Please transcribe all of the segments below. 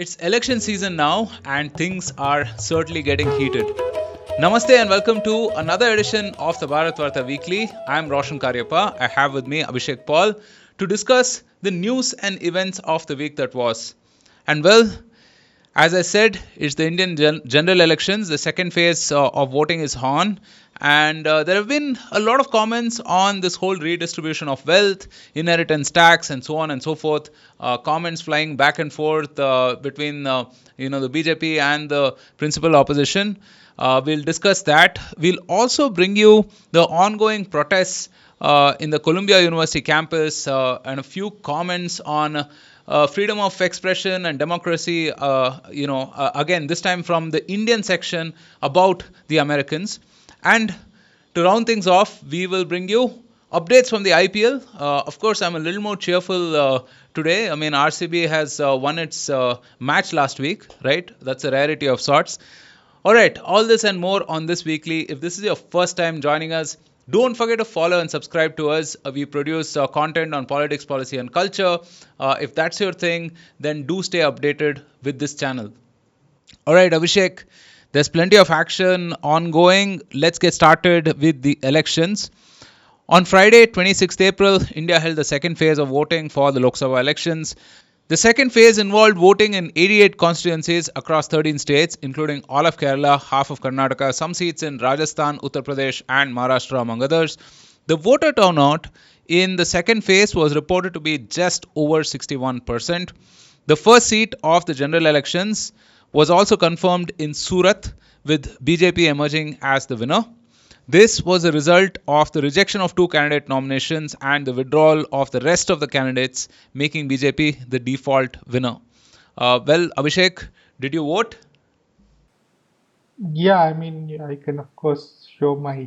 It's election season now, and things are certainly getting heated. Namaste and welcome to another edition of the Bharatvaarta Weekly. I'm Roshan Karyappa. I have with me Abhishek Paul to discuss the news and events of the week that was. And well, as I said, it's the Indian general elections. The second phase of voting is on. And there have been a lot of comments on this whole redistribution of wealth, inheritance tax, and so on and so forth. Comments flying back and forth between the BJP and the principal opposition. We'll discuss that. We'll also bring you the ongoing protests in the Columbia University campus and a few comments on freedom of expression and democracy, again, this time from the Indian section about the Americans. And to round things off, we will bring you updates from the IPL. Of course, I'm a little more cheerful today. I mean, RCB has won its match last week, right? That's a rarity of sorts. All right, all this and more on this weekly. If this is your first time joining us, don't forget to follow and subscribe to us. We produce content on politics, policy, and culture. If that's your thing, then do stay updated with this channel. All right, Abhishek, there's plenty of action ongoing. Let's get started with the elections. On Friday, 26th April, India held the second phase of voting for the Lok Sabha elections. The second phase involved voting in 88 constituencies across 13 states, including all of Kerala, half of Karnataka, some seats in Rajasthan, Uttar Pradesh, and Maharashtra, among others. The voter turnout in the second phase was reported to be just over 61%. The first seat of the general elections was also confirmed in Surat, with BJP emerging as the winner. This was a result of the rejection of two candidate nominations and the withdrawal of the rest of the candidates, making BJP the default winner. Abhishek, did you vote? Yeah, I mean, I can of course show my.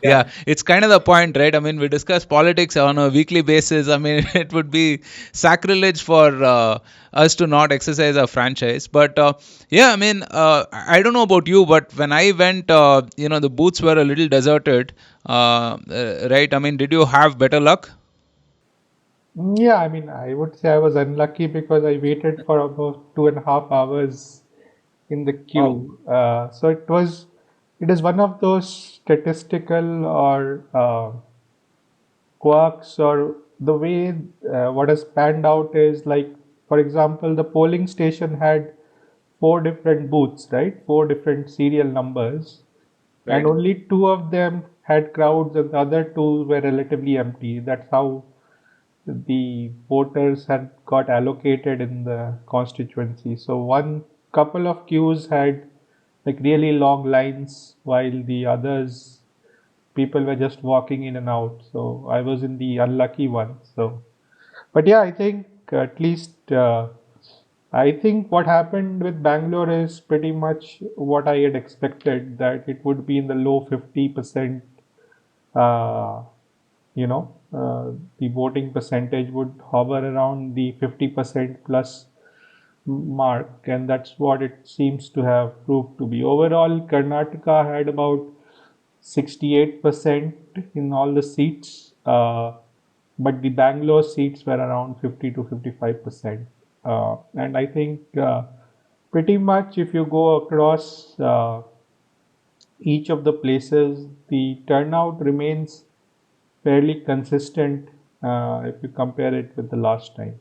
Yeah, it's kind of the point, right? I mean, we discuss politics on a weekly basis. I mean, it would be sacrilege for us to not exercise our franchise. But yeah, I mean, I don't know about you, but when I went, the booths were a little deserted, right? I mean, did you have better luck? Yeah, I mean, I would say I was unlucky because I waited for about 2.5 hours in the Wow. queue. It is one of those statistical or quirks, or the way what has panned out is like, for example, the polling station had four different booths, right? Four different serial numbers, and Right. only two of them had crowds, and the other two were relatively empty. That's how the voters had got allocated in the constituency. So one couple of queues had like really long lines, while the others people were just walking in and out. So I was in the unlucky one. So, but yeah, I think at least I think what happened with Bangalore is pretty much what I had expected, that it would be in the low 50%. Uh, the voting percentage would hover around the 50% plus mark, and that's what it seems to have proved to be. Overall, Karnataka had about 68% in all the seats, but the Bangalore seats were around 50 to 55%. And I think pretty much if you go across each of the places, the turnout remains fairly consistent if you compare it with the last time.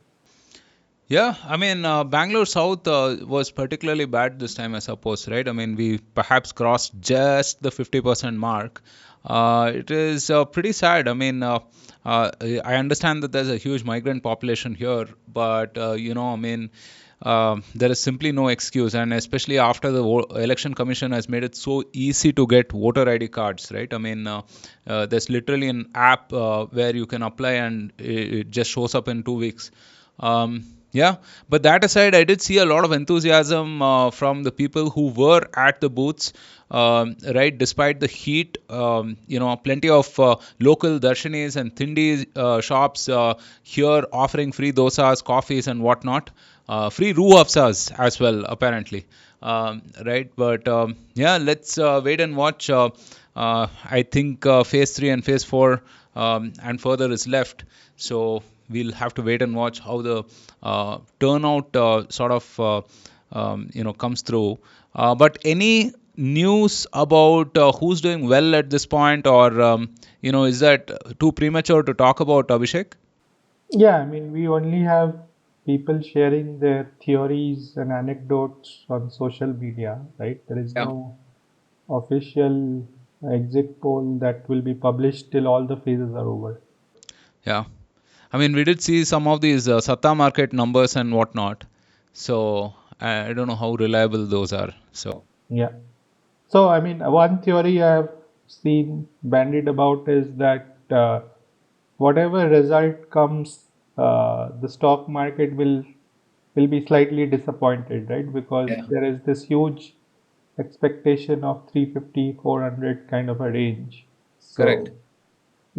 Yeah, I mean, Bangalore South was particularly bad this time, I suppose, right? I mean, we perhaps crossed just the 50% mark. It is pretty sad. I mean, I understand that there's a huge migrant population here, but, I mean, there is simply no excuse. And especially after the election commission has made it so easy to get voter ID cards, right? I mean, there's literally an app where you can apply and it just shows up in 2 weeks. Yeah, but that aside, I did see a lot of enthusiasm from the people who were at the booths, right? Despite the heat, plenty of local darshanis and thindi shops here offering free dosas, coffees, and whatnot. Free roo afzas as well, apparently. Right, but yeah, let's wait and watch. I think phase 3 and phase 4 and further is left. So we'll have to wait and watch how the turnout sort of comes through. But any news about who's doing well at this point, or is that too premature to talk about, Abhishek? Yeah, I mean, we only have people sharing their theories and anecdotes on social media, right? There is Yeah. no official exit poll that will be published till all the phases are over. Yeah. I mean, we did see some of these Satta market numbers and whatnot. So I don't know how reliable those are. So Yeah. So, I mean, one theory I have seen bandied about is that whatever result comes, the stock market will be slightly disappointed, right? Because yeah, there is this huge expectation of 350, 400 kind of a range. correct. So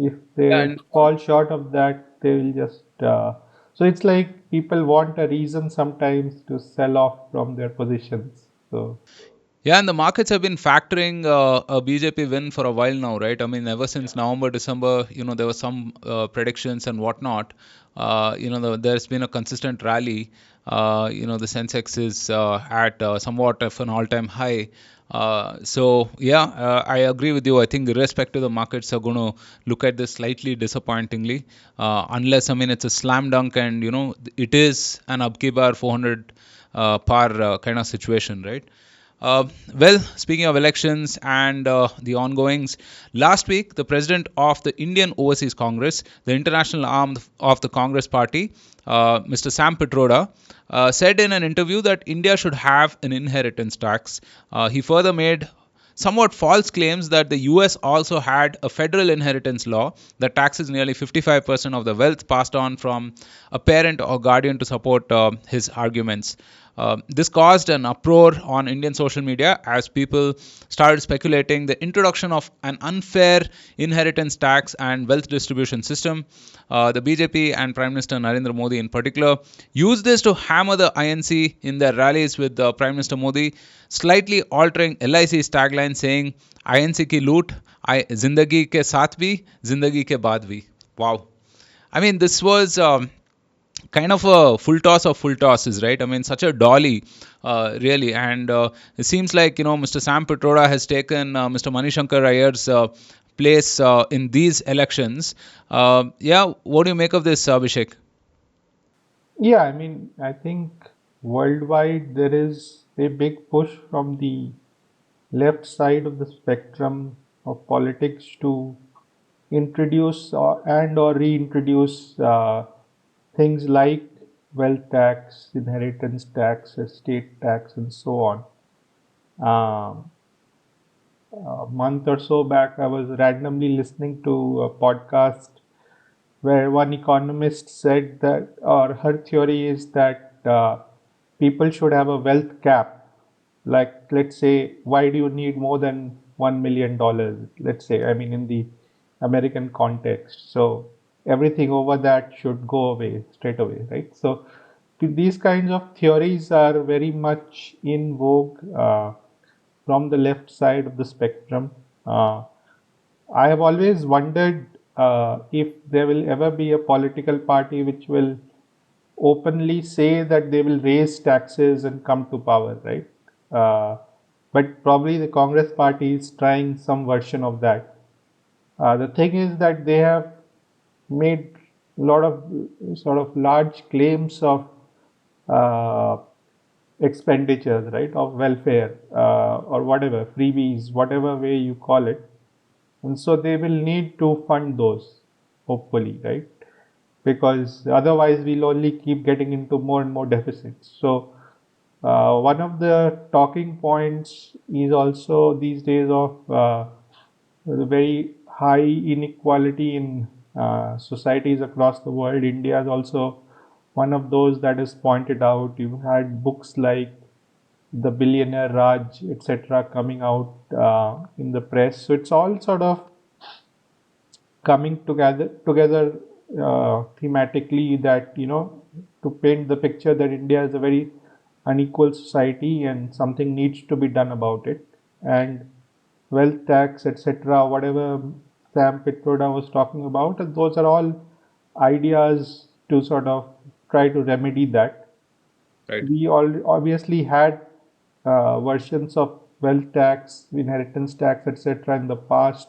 if Yeah, they and fall short of that, they will just. So it's like people want a reason sometimes to sell off from their positions. So yeah, and the markets have been factoring a BJP win for a while now, right? I mean, ever since November, December, there were some predictions and whatnot. There's been a consistent rally. The Sensex is at somewhat of an all-time high. So yeah, I agree with you. I think irrespective, the markets are going to look at this slightly disappointingly, unless, I mean, it's a slam dunk and it is an up bar 400 par kind of situation, right? Well, speaking of elections and the ongoings, last week the president of the Indian Overseas Congress, the international arm of the Congress Party, Mr. Sam Pitroda, said in an interview that India should have an inheritance tax. He further made somewhat false claims that the US also had a federal inheritance law that taxes nearly 55% of the wealth passed on from a parent or guardian to support his arguments. This caused an uproar on Indian social media as people started speculating the introduction of an unfair inheritance tax and wealth distribution system. The BJP and Prime Minister Narendra Modi, in particular, used this to hammer the INC in their rallies with Prime Minister Modi, slightly altering LIC's tagline saying, INC ki loot, zindagi ke saath bhi, zindagi ke baad bhi. Wow. I mean, this was kind of a full toss of full tosses, right? I mean, such a dolly, really. And it seems like, Mr. Sam Pitroda has taken Mr. Manishankar Ayer's place in these elections. Yeah, what do you make of this, Abhishek? yeah, I mean, I think worldwide there is a big push from the left side of the spectrum of politics to introduce or reintroduce things like wealth tax, inheritance tax, estate tax, and so on. Um, a month or so back, I was randomly listening to a podcast where one economist said that, or her theory is that people should have a wealth cap. Like, let's say, why do you need more than $1 million? Let's say, I mean, in the American context. So everything over that should go away straight away, right? So these kinds of theories are very much in vogue from the left side of the spectrum. I have always wondered if there will ever be a political party which will openly say that they will raise taxes and come to power, right? Uh, but probably the Congress party is trying some version of that. The thing is that they have made a lot of sort of large claims of uh, expenditures, right, of welfare or whatever, freebies, whatever way you call it. And so they will need to fund those, hopefully, right? Because otherwise we'll only keep getting into more and more deficits. So one of the talking points is also these days of the very high inequality in societies across the world. India is also one of those that is pointed out. You've had books like The Billionaire Raj, etc., coming out in the press. So it's all sort of coming together thematically, that to paint the picture that India is a very unequal society and something needs to be done about it. And wealth tax, etc., whatever Sam Pitroda was talking about, those are all ideas to sort of try to remedy that. Right. We all obviously had versions of wealth tax, inheritance tax, etc. in the past,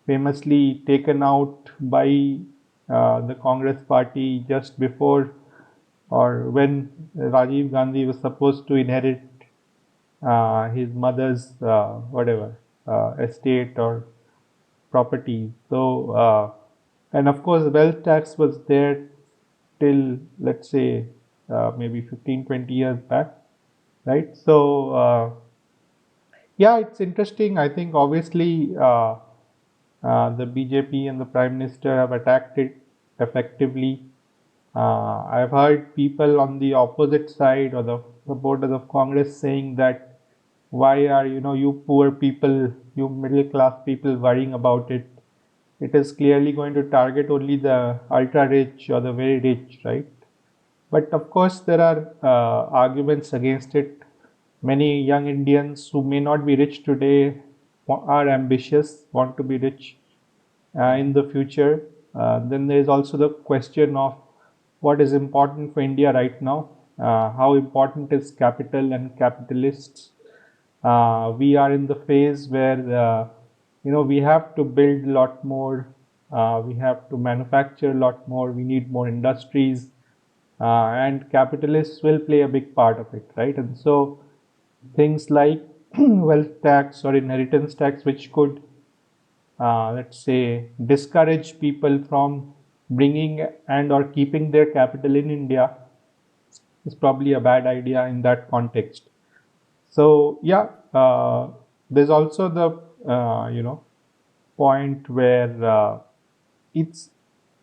famously taken out by the Congress party just before or when Rajiv Gandhi was supposed to inherit his mother's whatever estate or property. So, and of course, wealth tax was there till, let's say, maybe 15, 20 years back, right? So, yeah, it's interesting. I think obviously the BJP and the Prime Minister have attacked it effectively. I've heard people on the opposite side or the supporters of Congress saying that why are you poor people, you middle class people worrying about it? It is clearly going to target only the ultra rich or the very rich, right? But of course, there are arguments against it. Many young Indians who may not be rich today are ambitious, want to be rich in the future. Then there is also the question of what is important for India right now. How important is capital and capitalists? We are in the phase where we have to build a lot more. We have to manufacture a lot more. We need more industries, and capitalists will play a big part of it, right? And so things like wealth tax or inheritance tax, which could, let's say, discourage people from bringing and or keeping their capital in India, is probably a bad idea in that context. So yeah, there's also the point where it's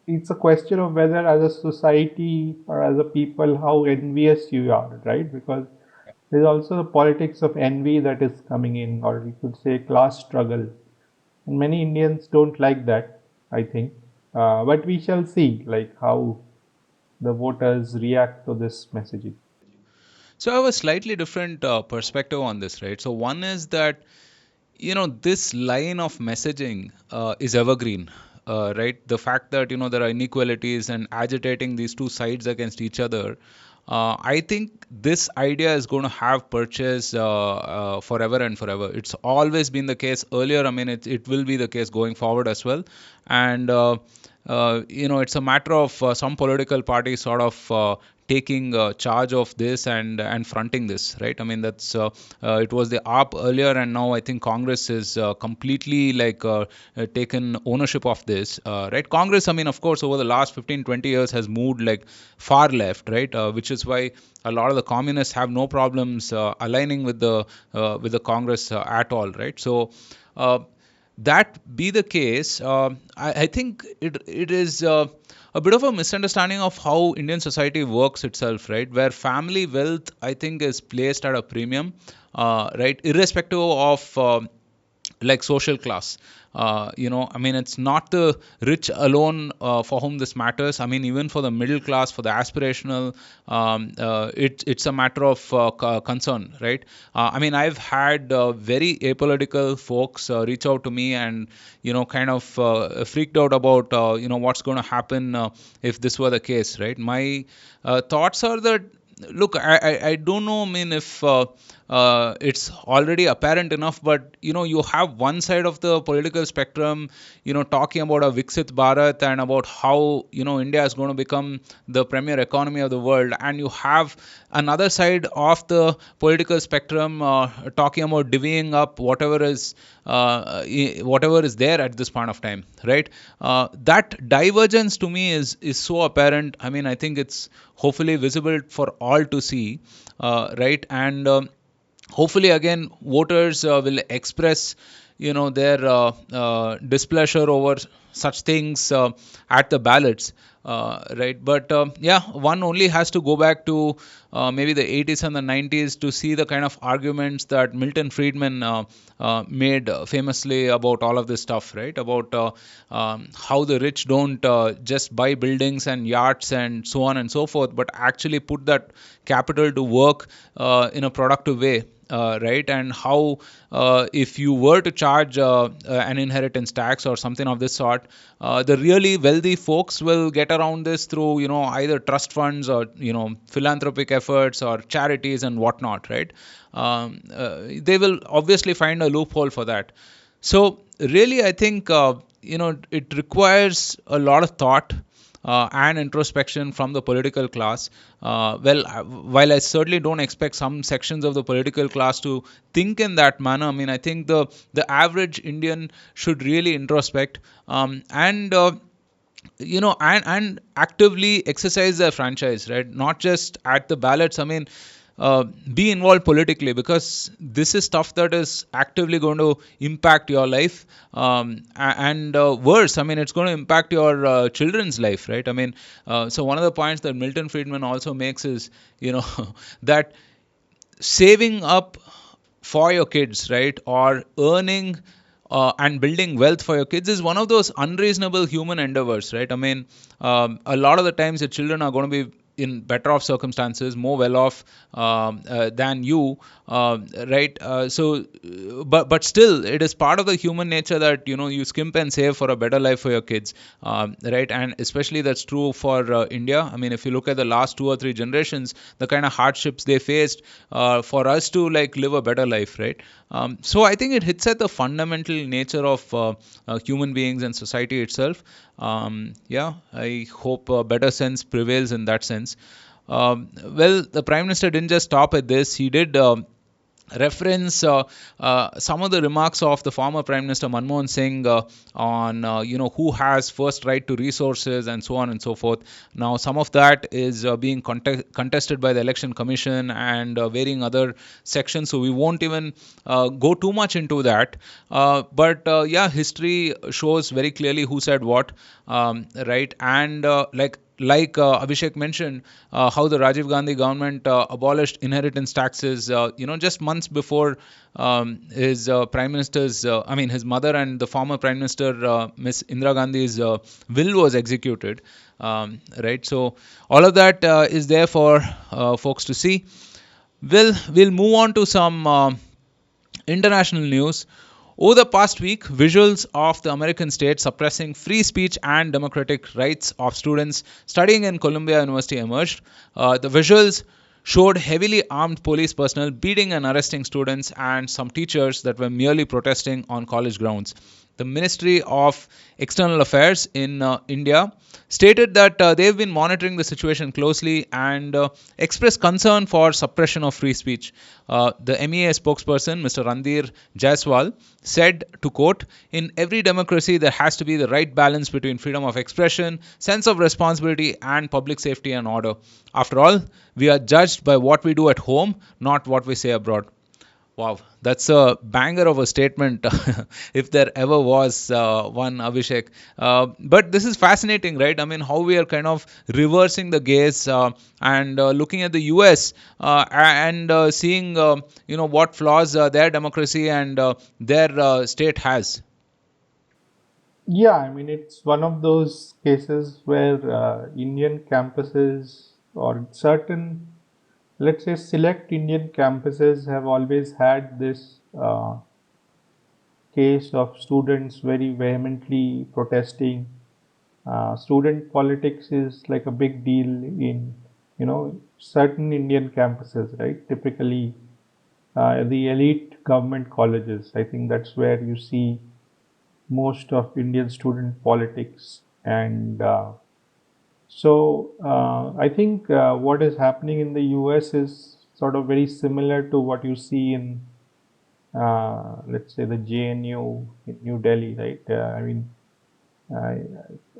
it's a question of whether as a society or as a people how envious you are, right? Because there's also the politics of envy that is coming in, or we could say class struggle. And many Indians don't like that, I think. But we shall see like how the voters react to this messaging. So I have a slightly different perspective on this, right? So one is that this line of messaging is evergreen, right? The fact that there are inequalities and agitating these two sides against each other, I think this idea is going to have purchase forever and forever. It's always been the case earlier. I mean, it will be the case going forward as well. And it's a matter of some political parties sort of taking charge of this and fronting this, right? I mean, that's it was the AAP earlier, and now I think Congress is completely like taken ownership of this, right? Congress, I mean, of course, over the last 15, 20 years has moved like far left, right? Which is why a lot of the communists have no problems aligning with the Congress at all, right? So. That be the case, I think it is a bit of a misunderstanding of how Indian society works itself, right? Where family wealth, I think, is placed at a premium, right? Irrespective of like social class. I mean, it's not the rich alone for whom this matters. I mean, even for the middle class, for the aspirational, it's a matter of concern, right? I mean, I've had very apolitical folks reach out to me and kind of freaked out about what's going to happen if this were the case, right? My thoughts are that, look, I don't know. I mean, if it's already apparent enough, but you have one side of the political spectrum, talking about a Viksit Bharat and about how India is going to become the premier economy of the world, and you have another side of the political spectrum talking about divvying up whatever is there at this point of time, right? That divergence to me is so apparent. I mean, I think it's hopefully visible for all to see, right? And hopefully again voters will express their displeasure over such things at the ballots, right? But yeah, one only has to go back to maybe the 80s and the 90s to see the kind of arguments that Milton Friedman made famously about all of this stuff, right? About how the rich don't just buy buildings and yachts and so on and so forth, but actually put that capital to work in a productive way. Right, and how if you were to charge an inheritance tax or something of this sort, the really wealthy folks will get around this through, either trust funds or, philanthropic efforts or charities and whatnot, right? They will obviously find a loophole for that. So really, I think it requires a lot of thought and introspection from the political class. While I certainly don't expect some sections of the political class to think in that manner, I mean, I think the average Indian should really introspect, and actively exercise their franchise, right? Not just at the ballots. I mean, be involved politically, because this is stuff that is actively going to impact your life, and worse, I mean, it's going to impact your children's life, right? I mean, so one of the points that Milton Friedman also makes is, that saving up for your kids, right, or earning and building wealth for your kids is one of those unreasonable human endeavors, right? I mean, a lot of the times your children are going to be in better off circumstances, more well off than you, right? But still, it is part of the human nature that you skimp and save for a better life for your kids, right? And especially that's true for India. I mean, if you look at the last 2 or 3 generations, the kind of hardships they faced for us to like live a better life, right? So I think it hits at the fundamental nature of human beings and society itself. Yeah, I hope better sense prevails in that sense. Well, the Prime Minister didn't just stop at this. He did reference some of the remarks of the former Prime Minister Manmohan Singh on who has first right to resources and so on and so forth. Now, some of that is being contested by the Election Commission and varying other sections, so we won't even go too much into that. But yeah, history shows very clearly who said what, right? And Abhishek mentioned, how the Rajiv Gandhi government abolished inheritance taxes, just months before his prime minister's, I mean, his mother and the former prime minister, Miss Indira Gandhi's will was executed. Right. So all of that is there for folks to see. We'll move on to some international news. Over the past week, visuals of the American state suppressing free speech and democratic rights of students studying in Columbia University emerged. The visuals showed heavily armed police personnel beating and arresting students and some teachers that were merely protesting on college grounds. The Ministry of External Affairs in India stated that they've been monitoring the situation closely and expressed concern for suppression of free speech. The MEA spokesperson, Mr. Randir Jaiswal, said, to quote, "In every democracy, there has to be the right balance between freedom of expression, sense of responsibility, and public safety and order. After all, we are judged by what we do at home, not what we say abroad." Wow, that's a banger of a statement, if there ever was one, Abhishek. But this is fascinating, right? I mean, how we are kind of reversing the gaze and looking at the US and seeing, what flaws their democracy and their state has. Yeah, I mean, it's one of those cases where Indian campuses or certain, let's say, select Indian campuses have always had this case of students very vehemently protesting. Student politics is like a big deal in, certain Indian campuses, right? Typically, the elite government colleges. I think that's where you see most of Indian student politics. And I think what is happening in the US is sort of very similar to what you see in, let's say, the JNU in New Delhi, right? I mean, I,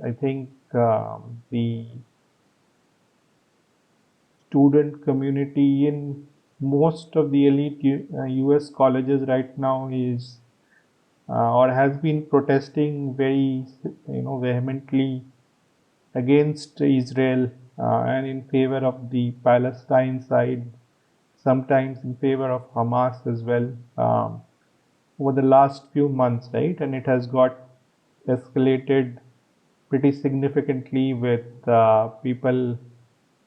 I think the student community in most of the elite US colleges right now is or has been protesting very vehemently against Israel and in favor of the Palestine side, sometimes in favor of Hamas as well, over the last few months, right? And it has got escalated pretty significantly with people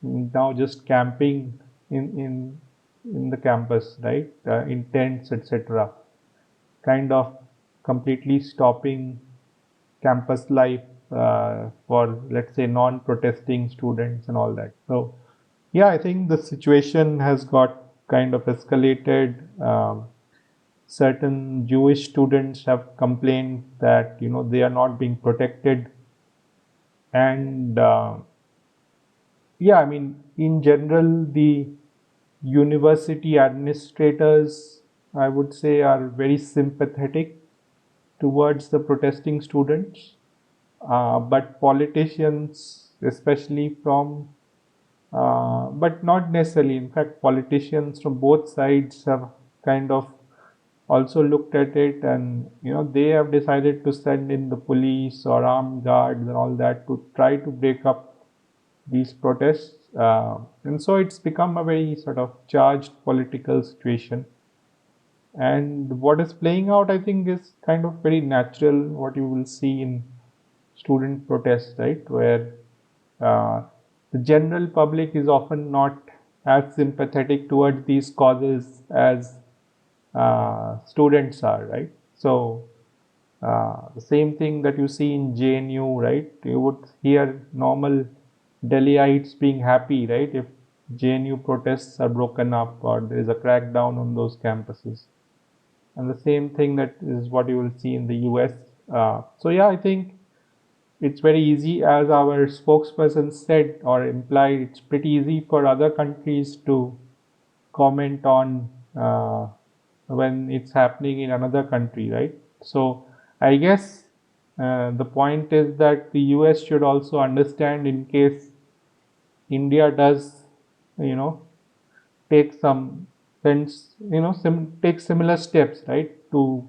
now just camping in in in the campus, right? In tents, etc. Kind of completely stopping campus life for, let's say, non-protesting students and all that. So yeah, I think the situation has got kind of escalated. Certain Jewish students have complained that they are not being protected, and yeah, I mean, in general, the university administrators, I would say, are very sympathetic towards the protesting students. But politicians, especially from, but not necessarily, in fact, politicians from both sides have kind of also looked at it, and they have decided to send in the police or armed guards and all that to try to break up these protests. And so it's become a very sort of charged political situation. And what is playing out, I think, is kind of very natural, what you will see in student protests, right? Where uh, the general public is often not as sympathetic towards these causes as students are, right? So the same thing that you see in JNU, right? You would hear normal Delhiites being happy, right? If JNU protests are broken up or there is a crackdown on those campuses. And the same thing that is what you will see in the US. So yeah, I think it's very easy, as our spokesperson said or implied, it's pretty easy for other countries to comment on when it's happening in another country, right? So I guess the point is that the US should also understand, in case India does, you know, take some sense, take similar steps, right, to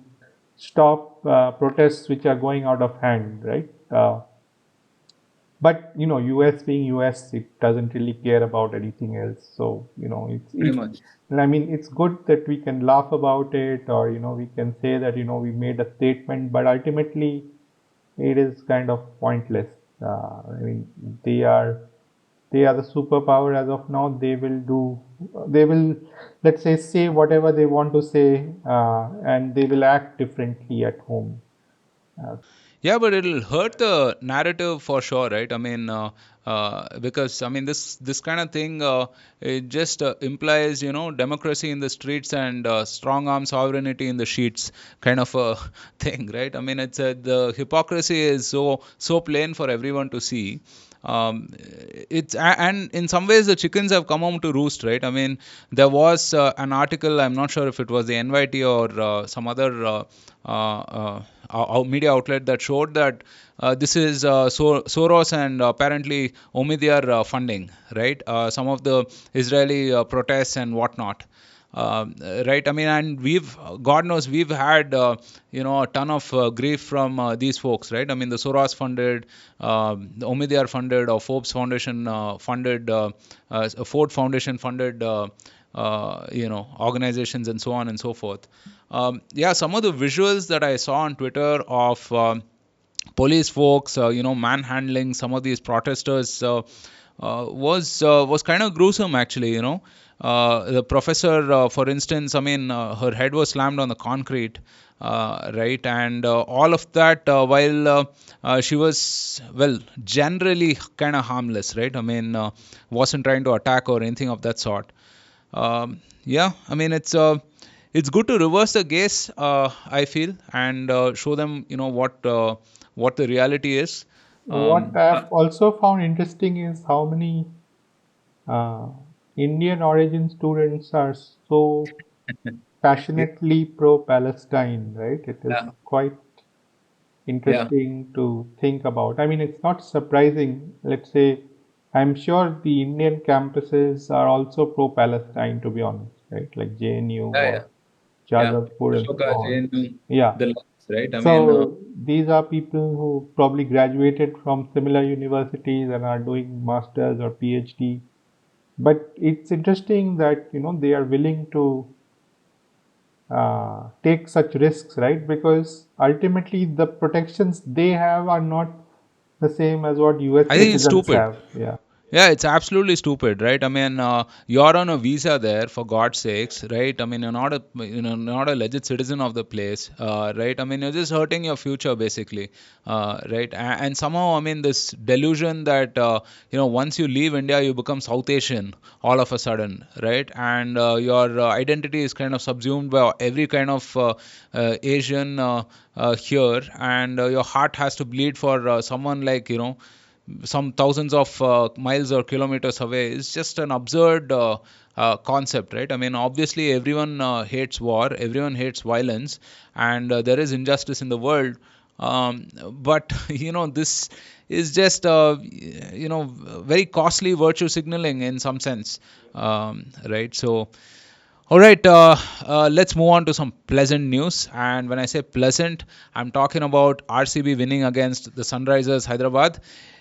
stop protests which are going out of hand, right? But US being US, it doesn't really care about anything else. So Pretty it's much. I mean, it's good that we can laugh about it, or we can say that we made a statement, but ultimately it is kind of pointless. I mean, they are the superpower as of now. They will, let's say whatever they want to say, and they will act differently at home. Uh, Yeah, but it'll hurt the narrative for sure, right? I mean, because I mean this kind of thing, it just implies democracy in the streets and strong arm sovereignty in the sheets, kind of a thing, right? I mean, the hypocrisy is so plain for everyone to see. And in some ways the chickens have come home to roost, right? I mean, there was an article, I'm not sure if it was the NYT or some other media outlet, that showed that this is Soros and apparently Omidyar funding, right? Some of the Israeli protests and whatnot. Right, I mean, and God knows, we've had a ton of grief from these folks, right? I mean, the Soros funded, the Omidyar funded, or Forbes Foundation funded, Ford Foundation funded, organizations, and so on and so forth. Yeah, some of the visuals that I saw on Twitter of police folks, manhandling some of these protesters, was kind of gruesome, actually. The professor, for instance, I mean, her head was slammed on the concrete, right, and all of that while she was, well, generally kind of harmless, right? I mean, wasn't trying to attack or anything of that sort. Yeah, I mean, it's good to reverse the gaze, I feel, and show them, what the reality is. what I have also found interesting is how many uh, Indian origin students are so Yeah, passionately pro-Palestine, right? It is yeah, quite yeah, interesting to think about. I mean, it's not surprising. Let's say, I'm sure the Indian campuses are also pro-Palestine, to be honest, right? Like JNU yeah, yeah, or yeah. Jadavpur and so Ashoka, on. JNU, Yeah. the last, right? I mean, So these are people who probably graduated from similar universities and are doing masters or PhD. But it's interesting that they are willing to take such risks, right? Because ultimately the protections they have are not the same as what US I think it's citizens stupid. have. Yeah. Yeah, it's absolutely stupid, right? I mean, you're on a visa there for God's sakes, right? I mean, you're not a legit citizen of the place, right? I mean, you're just hurting your future, basically, right? And somehow, I mean, this delusion that once you leave India, you become South Asian all of a sudden, right? And your identity is kind of subsumed by every kind of Asian here, and your heart has to bleed for someone like some thousands of miles or kilometers away is just an absurd concept, right? I mean, obviously, everyone hates war, everyone hates violence, and there is injustice in the world. But this is just very costly virtue signaling in some sense, right? So. All right, let's move on to some pleasant news. And when I say pleasant, I'm talking about RCB winning against the Sunrisers Hyderabad.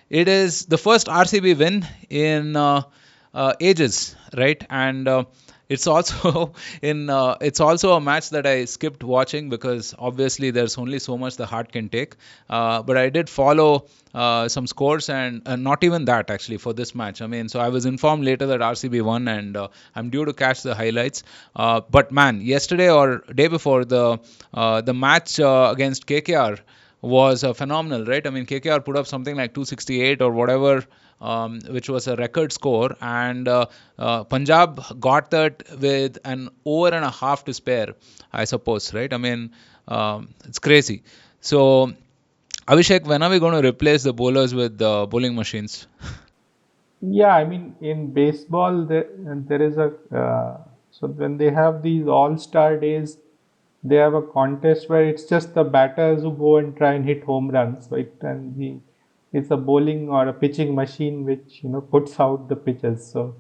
It is the first RCB win in ages, right? And it's also it's also a match that I skipped watching because obviously there's only so much the heart can take. But I did follow some scores and not even that actually for this match. I mean, so I was informed later that RCB won, and I'm due to catch the highlights. But man, yesterday or day before the match against KKR was phenomenal, right? I mean, KKR put up something like 268 or whatever, which was a record score, and Punjab got that with an over and a half to spare, I suppose, right? I mean, it's crazy. So, Abhishek, when are we going to replace the bowlers with bowling machines? Yeah, I mean, in baseball, there is a so when they have these all-star days, they have a contest where it's just the batters who go and try and hit home runs, right? And it's a bowling or a pitching machine which puts out the pitches. So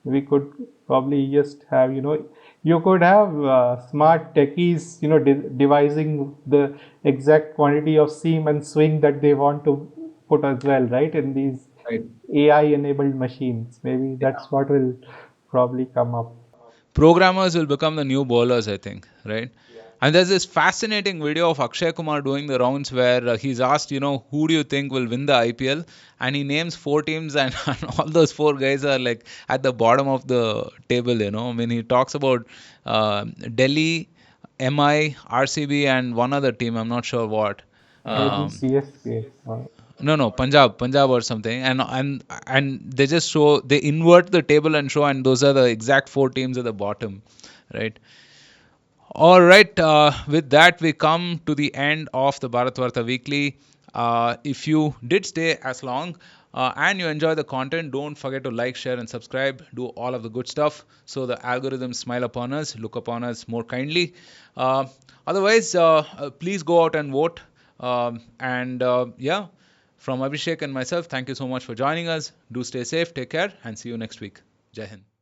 we could probably just have you could have smart techies devising the exact quantity of seam and swing that they want to put as well, right? In these Right. AI enabled machines. Maybe that's what will probably come up. Programmers will become the new bowlers, I think, right? And there's this fascinating video of Akshay Kumar doing the rounds where he's asked, who do you think will win the IPL? And he names four teams, and, and all those four guys are like at the bottom of the table. I mean, he talks about Delhi, MI, RCB, and one other team. I'm not sure what. Maybe Um, CSK. Or, no, Punjab or something, and they just show they invert the table and show, and those are the exact four teams at the bottom, right? All right, with that, we come to the end of the Bharatvaarta Weekly. If you did stay as long and you enjoy the content, don't forget to like, share, and subscribe. Do all of the good stuff so the algorithms smile upon us, look upon us more kindly. Otherwise, please go out and vote. And yeah, from Abhishek and myself, thank you so much for joining us. Do stay safe, take care, and see you next week. Jai Hind.